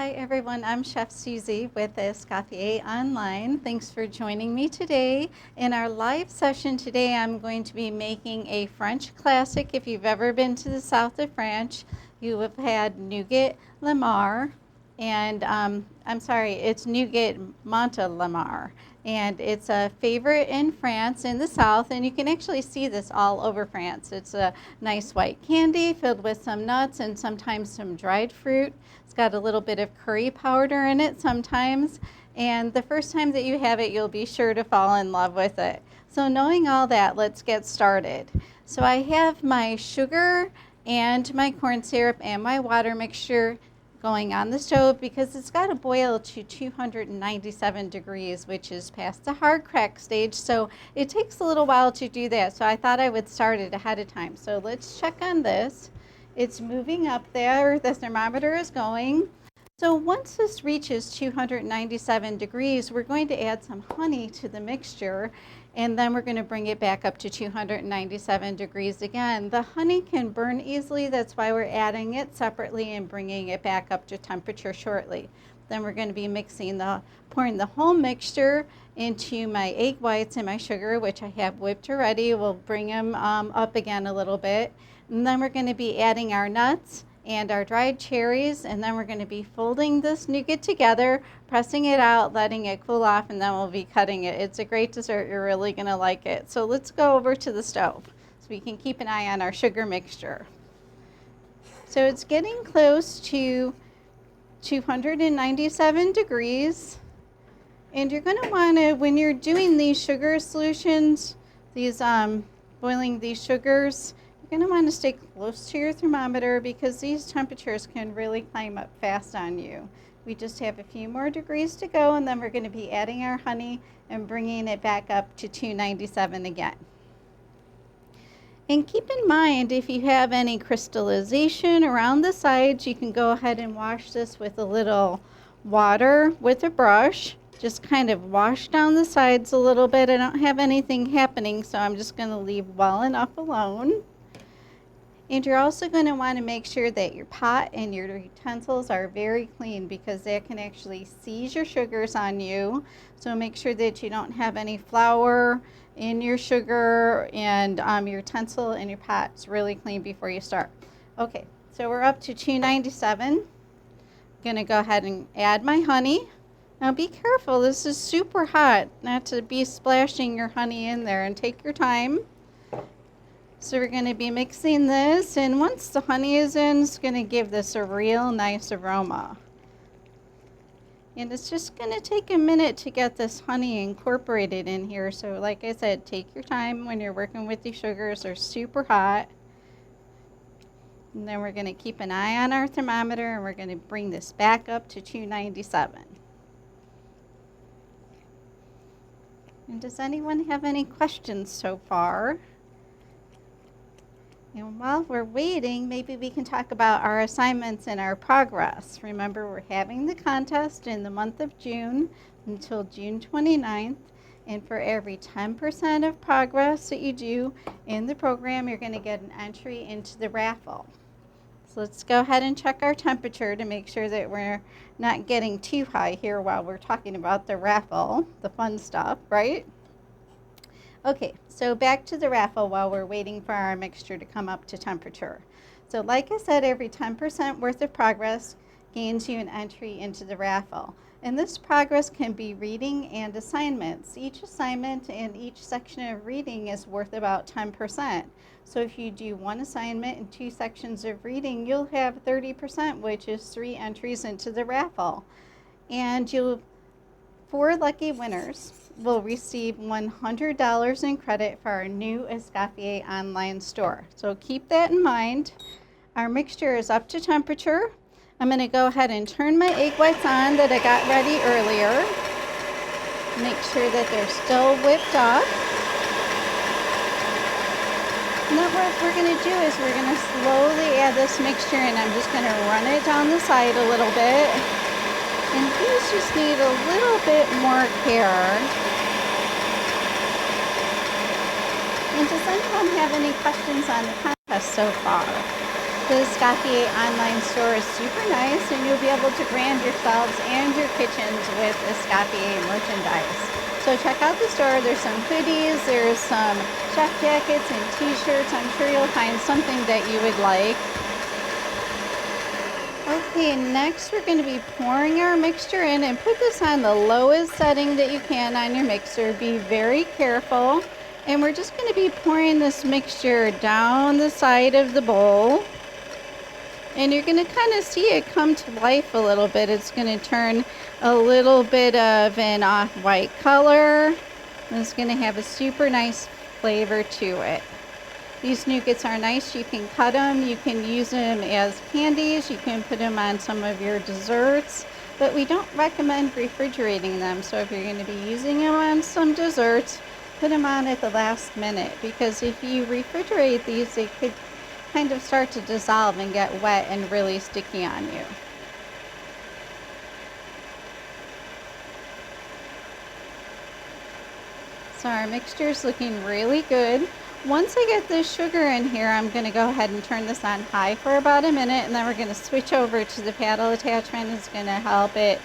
Hi everyone, I'm Chef Susie with Escoffier Online. Thanks for joining me today. In our live session today, I'm going to be making a French classic. If you've ever been to the south of France, you have had Nougat Montelimar, and it's Nougat Montelimar. And it's a favorite in France, in the south, and you can actually see this all over France. It's a nice white candy filled with some nuts and sometimes some dried fruit. It's got a little bit of curry powder in it sometimes, and the first time that you have it, you'll be sure to fall in love with it. So knowing all that, let's get started. So I have my sugar and my corn syrup and my water mixture going on the stove because it's got to boil to 297 degrees, which is past the hard crack stage. So it takes a little while to do that. So I thought I would start it ahead of time. So let's check on this. It's moving up there. The thermometer is going. So once this reaches 297 degrees, we're going to add some honey to the mixture, and then we're going to bring it back up to 297 degrees again. The honey can burn easily, that's why we're adding it separately and bringing it back up to temperature shortly. Then we're going to be pouring the whole mixture into my egg whites and my sugar, which I have whipped already. We'll bring them up again a little bit. And then we're going to be adding our nuts and our dried cherries, and then we're going to be folding this nougat together, pressing it out, letting it cool off, and then we'll be cutting it. It's a great dessert. You're really going to like it. So let's go over to the stove so we can keep an eye on our sugar mixture. So it's getting close to 297 degrees, and you're going to want to, when you're doing these sugar solutions, boiling these sugars, you're going to want to stay close to your thermometer because these temperatures can really climb up fast on you. We just have a few more degrees to go, and then we're going to be adding our honey and bringing it back up to 297 again. And keep in mind, if you have any crystallization around the sides, you can go ahead and wash this with a little water with a brush. Just kind of wash down the sides a little bit. I don't have anything happening, so I'm just going to leave well enough alone. And you're also going to want to make sure that your pot and your utensils are very clean because that can actually seize your sugars on you. So make sure that you don't have any flour in your sugar, and your utensil and your pot's really clean before you start. Okay, so we're up to 297. I'm going to go ahead and add my honey. Now be careful, this is super hot, not to be splashing your honey in there, and take your time. So we're going to be mixing this, and once the honey is in, it's going to give this a real nice aroma. And it's just going to take a minute to get this honey incorporated in here. So like I said, take your time when you're working with these sugars. They're super hot. And then we're going to keep an eye on our thermometer, and we're going to bring this back up to 297. And does anyone have any questions so far? And while we're waiting, maybe we can talk about our assignments and our progress. Remember, we're having the contest in the month of June until June 29th. And for every 10% of progress that you do in the program, you're going to get an entry into the raffle. So let's go ahead and check our temperature to make sure that we're not getting too high here while we're talking about the raffle, the fun stuff, right? Okay, so back to the raffle while we're waiting for our mixture to come up to temperature. So like I said, every 10% worth of progress gains you an entry into the raffle. And this progress can be reading and assignments. Each assignment and each section of reading is worth about 10%. So if you do one assignment and 2 sections of reading, you'll have 30%, which is 3 entries into the raffle. And 4 lucky winners will receive $100 in credit for our new Escoffier online store. So keep that in mind. Our mixture is up to temperature. I'm going to go ahead and turn my egg whites on that I got ready earlier. Make sure that they're still whipped up. And then what we're going to do is we're going to slowly add this mixture, and I'm just going to run it down the side a little bit. And these just need a little bit more care. And does anyone have any questions on the contest so far? The Scottier online store is super nice, and you'll be able to brand yourselves and your kitchens with the Scottier merchandise. So check out the store. There's some hoodies, there's some chef jackets and t-shirts. I'm sure you'll find something that you would like. Okay, next we're going to be pouring our mixture in, and put this on the lowest setting that you can on your mixer. Be very careful. And we're just going to be pouring this mixture down the side of the bowl. And you're going to kind of see it come to life a little bit. It's going to turn a little bit of an off-white color. And it's going to have a super nice flavor to it. These nougats are nice. You can cut them. You can use them as candies. You can put them on some of your desserts. But we don't recommend refrigerating them. So if you're going to be using them on some desserts, put them on at the last minute, because if you refrigerate these, they could kind of start to dissolve and get wet and really sticky on you. So our mixture is looking really good. Once I get this sugar in here, I'm going to go ahead and turn this on high for about a minute, and then we're going to switch over to the paddle attachment. It's going to help it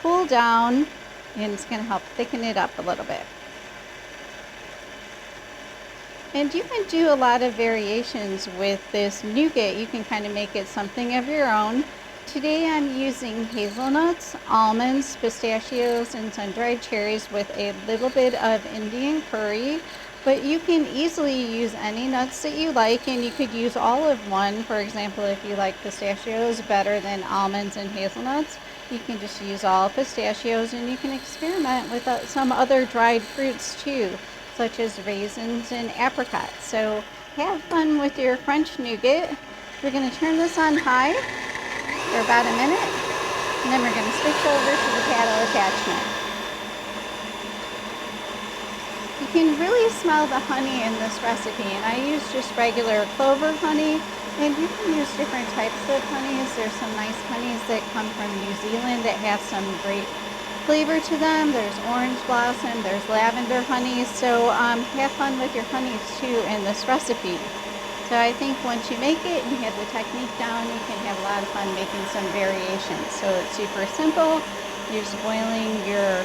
cool down, and it's going to help thicken it up a little bit. And you can do a lot of variations with this nougat. You can kind of make it something of your own. Today I'm using hazelnuts, almonds, pistachios, and sun-dried cherries with a little bit of Indian curry. But you can easily use any nuts that you like, and you could use all of one. For example, if you like pistachios better than almonds and hazelnuts, you can just use all pistachios, and you can experiment with some other dried fruits too, such as raisins and apricots. So have fun with your French nougat. We're going to turn this on high for about a minute, and then we're going to switch over to the paddle attachment. You can really smell the honey in this recipe, and I use just regular clover honey, and you can use different types of honeys. There's some nice honeys that come from New Zealand that have some great flavor to them. There's orange blossom, there's lavender honey, so have fun with your honeys too in this recipe. So I think once you make it and you have the technique down, you can have a lot of fun making some variations. So it's super simple. You're just boiling your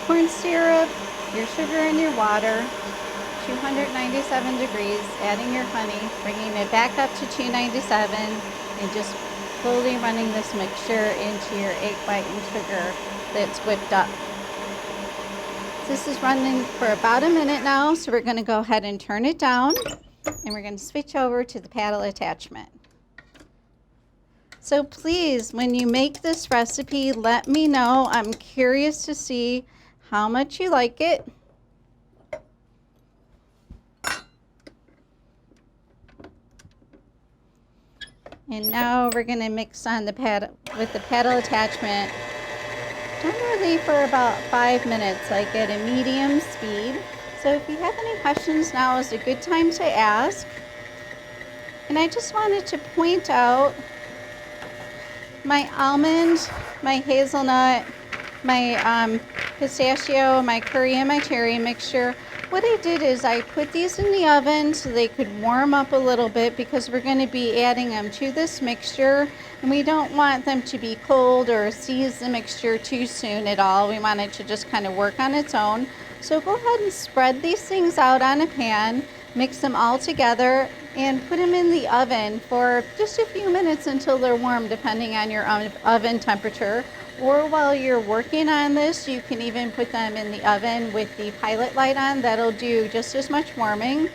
corn syrup, your sugar, and your water, 297 degrees, adding your honey, bringing it back up to 297, and just slowly running this mixture into your egg white and sugar that's whipped up. This is running for about a minute now, so we're going to go ahead and turn it down, and we're going to switch over to the paddle attachment. So please, when you make this recipe, let me know. I'm curious to see how much you like it. And now we're going to mix on the paddle with the paddle attachment, generally for about 5 minutes, like at a medium speed. So if you have any questions, now is a good time to ask. And I just wanted to point out my almond, my hazelnut, my pistachio, my curry, and my cherry mixture. What I did is I put these in the oven so they could warm up a little bit, because we're going to be adding them to this mixture, and we don't want them to be cold or seize the mixture too soon at all. We want it to just kind of work on its own. So go ahead and spread these things out on a pan, mix them all together, and put them in the oven for just a few minutes until they're warm, depending on your oven temperature. Or while you're working on this, you can even put them in the oven with the pilot light on. That'll do just as much warming.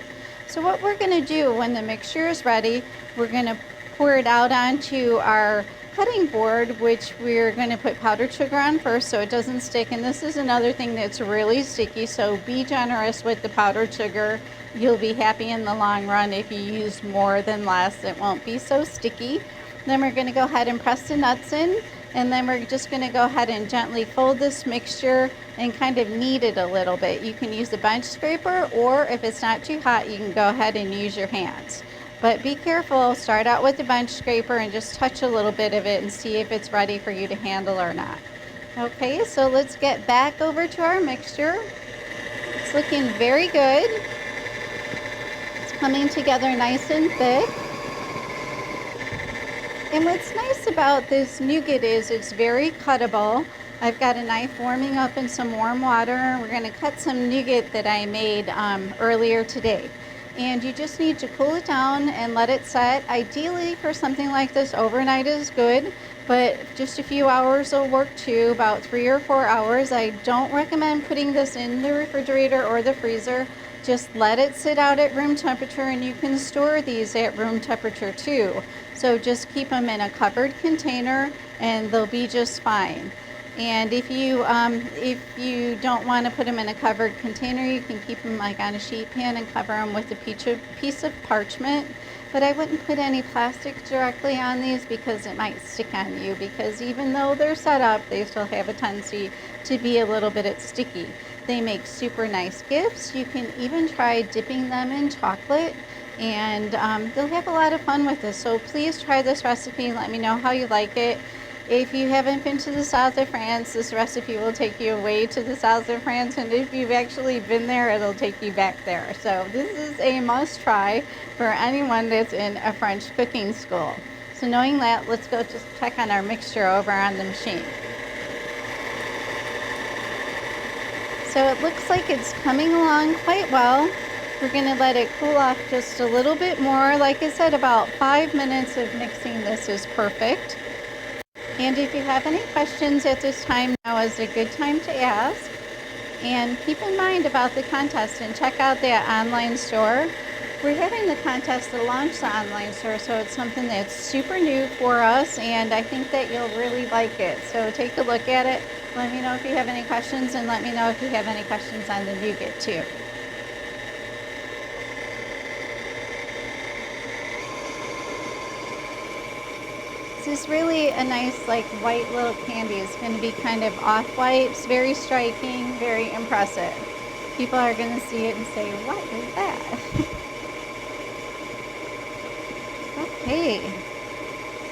So what we're going to do when the mixture is ready, we're going to pour it out onto our cutting board, which we're going to put powdered sugar on first so it doesn't stick. And this is another thing that's really sticky, so be generous with the powdered sugar. You'll be happy in the long run. If you use more than less, it won't be so sticky. Then we're going to go ahead and press the nuts in, and then we're just going to go ahead and gently fold this mixture and kind of knead it a little bit. You can use a bench scraper, or if it's not too hot, you can go ahead and use your hands. But be careful, start out with the bench scraper and just touch a little bit of it and see if it's ready for you to handle or not. Okay, so let's get back over to our mixture. It's looking very good. It's coming together nice and thick. And what's nice about this nougat is it's very cuttable. I've got a knife warming up in some warm water. We're going to cut some nougat that I made earlier today. And you just need to cool it down and let it set. Ideally for something like this, overnight is good, but just a few hours will work too, about 3 or 4 hours. I don't recommend putting this in the refrigerator or the freezer. Just let it sit out at room temperature, and you can store these at room temperature too. So just keep them in a covered container and they'll be just fine. And if you don't want to put them in a covered container, you can keep them like on a sheet pan and cover them with a piece of parchment. But I wouldn't put any plastic directly on these because it might stick on you, because even though they're set up, they still have a tendency to be a little bit sticky. They make super nice gifts. You can even try dipping them in chocolate, and they'll have a lot of fun with this. So please try this recipe and let me know how you like it. If you haven't been to the south of France, this recipe will take you away to the south of France, and if you've actually been there, it'll take you back there. So this is a must try for anyone that's in a French cooking school. So knowing that, let's go just check on our mixture over on the machine. So it looks like it's coming along quite well. We're going to let it cool off just a little bit more. Like I said, about 5 minutes of mixing this is perfect. And if you have any questions at this time, now is a good time to ask. And keep in mind about the contest and check out that online store. We're having the contest to launch the online store, so it's something that's super new for us, and I think that you'll really like it. So take a look at it. Let me know if you have any questions, and let me know if you have any questions on the nougat too. This is really a nice, like, white little candy. It's going to be kind of off-white. It's very striking, very impressive. People are going to see it and say, what is that? Okay.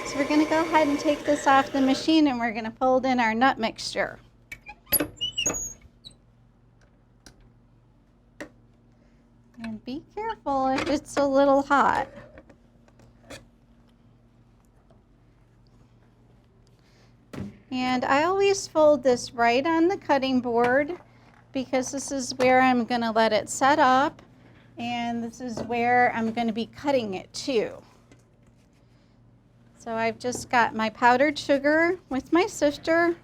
So we're going to go ahead and take this off the machine, and we're going to fold in our nut mixture. And be careful if it's a little hot. And I always fold this right on the cutting board because this is where I'm going to let it set up, and this is where I'm going to be cutting it too. So I've just got my powdered sugar with my sifter.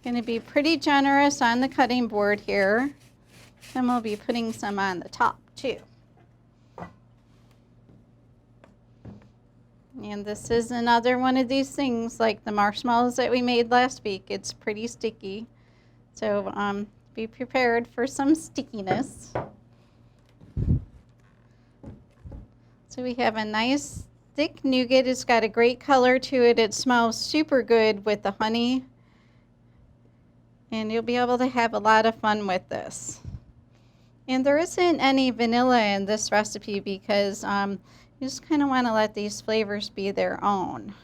Going to be pretty generous on the cutting board here. And we'll be putting some on the top too. And this is another one of these things like the marshmallows that we made last week. It's pretty sticky. So be prepared for some stickiness. So we have a nice thick nougat. It's got a great color to it. It smells super good with the honey. And you'll be able to have a lot of fun with this. And there isn't any vanilla in this recipe because you just kind of want to let these flavors be their own.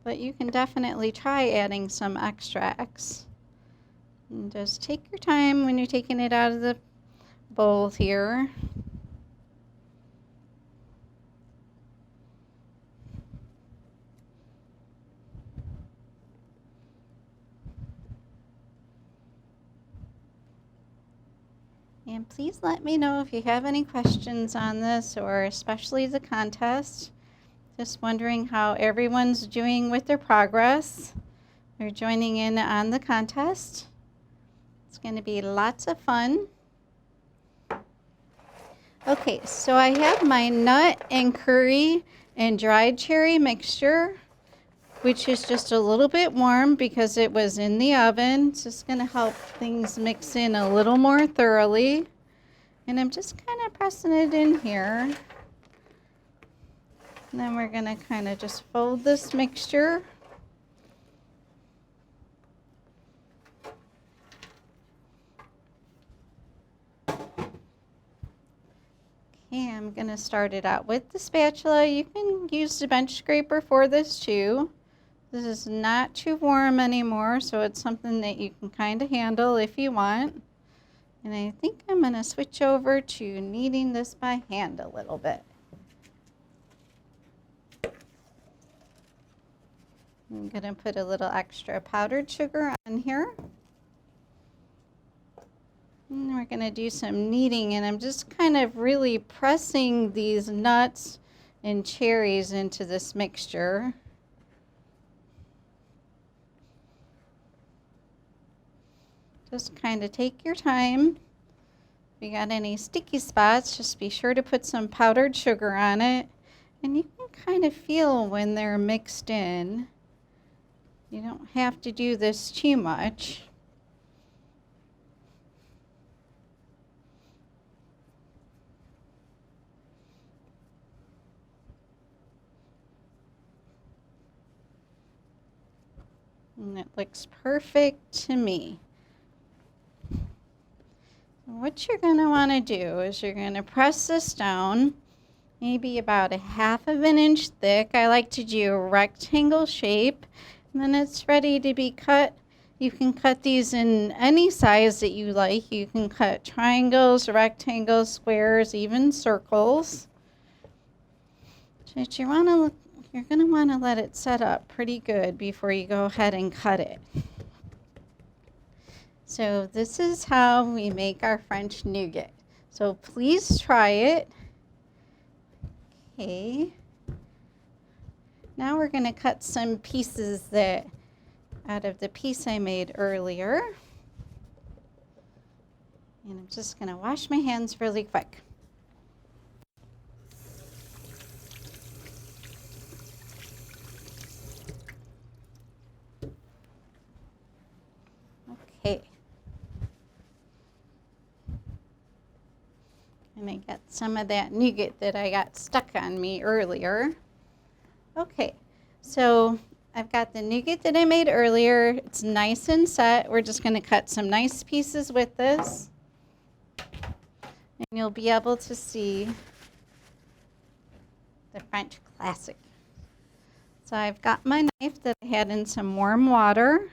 But you can definitely try adding some extracts. And just take your time when you're taking it out of the bowl here. And please let me know if you have any questions on this, or especially the contest. Just wondering how everyone's doing with their progress. They're joining in on the contest. It's going to be lots of fun. Okay, so I have my nut and curry and dried cherry mixture, which is just a little bit warm because it was in the oven. It's just going to help things mix in a little more thoroughly. And I'm just kind of pressing it in here. And then we're going to kind of just fold this mixture. Okay, I'm going to start it out with the spatula. You can use the bench scraper for this too. This is not too warm anymore, so it's something that you can kind of handle if you want. And I think I'm going to switch over to kneading this by hand a little bit. I'm going to put a little extra powdered sugar on here. And we're going to do some kneading, and I'm just kind of really pressing these nuts and cherries into this mixture. Just kind of take your time. If you got any sticky spots, just be sure to put some powdered sugar on it. And you can kind of feel when they're mixed in. You don't have to do this too much. And it looks perfect to me. What you're going to want to do is you're going to press this down, maybe about 1/2 inch thick. I like to do a rectangle shape, and then it's ready to be cut. You can cut these in any size that you like. You can cut triangles, rectangles, squares, even circles. But you're going to want to let it set up pretty good before you go ahead and cut it. So this is how we make our French nougat. So please try it. Okay. Now we're going to cut some pieces out of the piece I made earlier. And I'm just going to wash my hands really quick. Okay. And I got some of that nougat that I got stuck on me earlier. Okay, so I've got the nougat that I made earlier. It's nice and set. We're just going to cut some nice pieces with this. And you'll be able to see the French classic. So I've got my knife that I had in some warm water.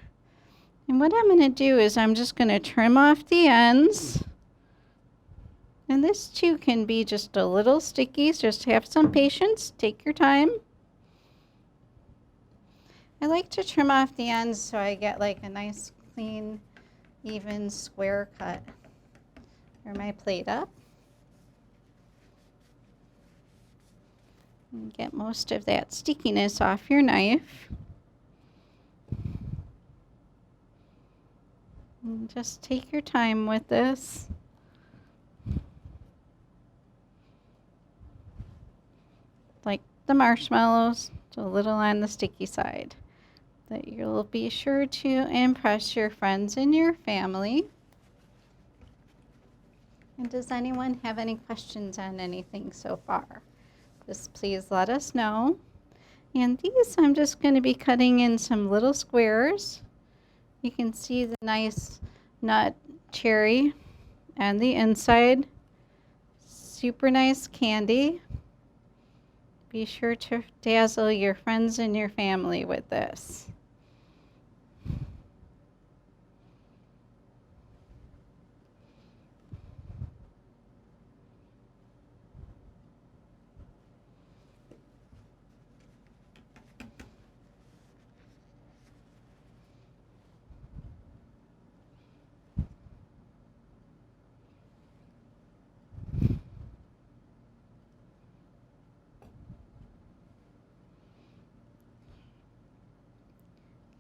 And what I'm going to do is I'm just going to trim off the ends. And this too can be just a little sticky, so just have some patience. Take your time. I like to trim off the ends so I get like a nice, clean, even square cut for my plate up. And get most of that stickiness off your knife. And just take your time with this. Like the marshmallows, it's a little on the sticky side. That you'll be sure to impress your friends and your family. And does anyone have any questions on anything so far? Just please let us know. And these I'm just going to be cutting in some little squares. You can see the nice nut cherry and the inside. Super nice candy. Be sure to dazzle your friends and your family with this.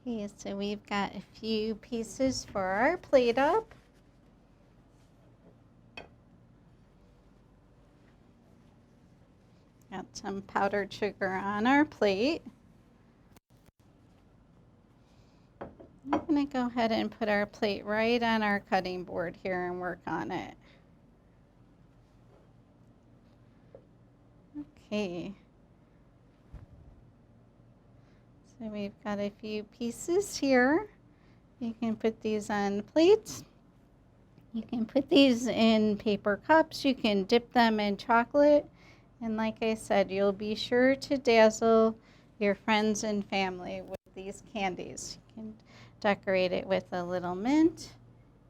Okay, so we've got a few pieces for our plate up. Got some powdered sugar on our plate. I'm going to go ahead and put our plate right on our cutting board here and work on it. Okay. So we've got a few pieces here. You can put these on plates. You can put these in paper cups. You can dip them in chocolate. And like I said, you'll be sure to dazzle your friends and family with these candies. You can decorate it with a little mint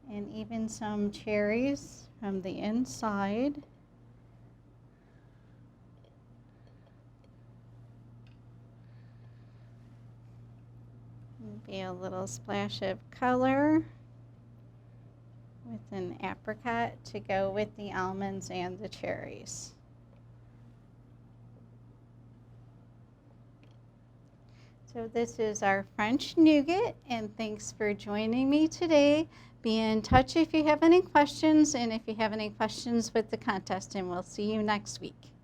and even some cherries from the inside. Maybe a little splash of color with an apricot to go with the almonds and the cherries. So this is our French nougat, and thanks for joining me today. Be in touch if you have any questions, and if you have any questions with the contest, and we'll see you next week.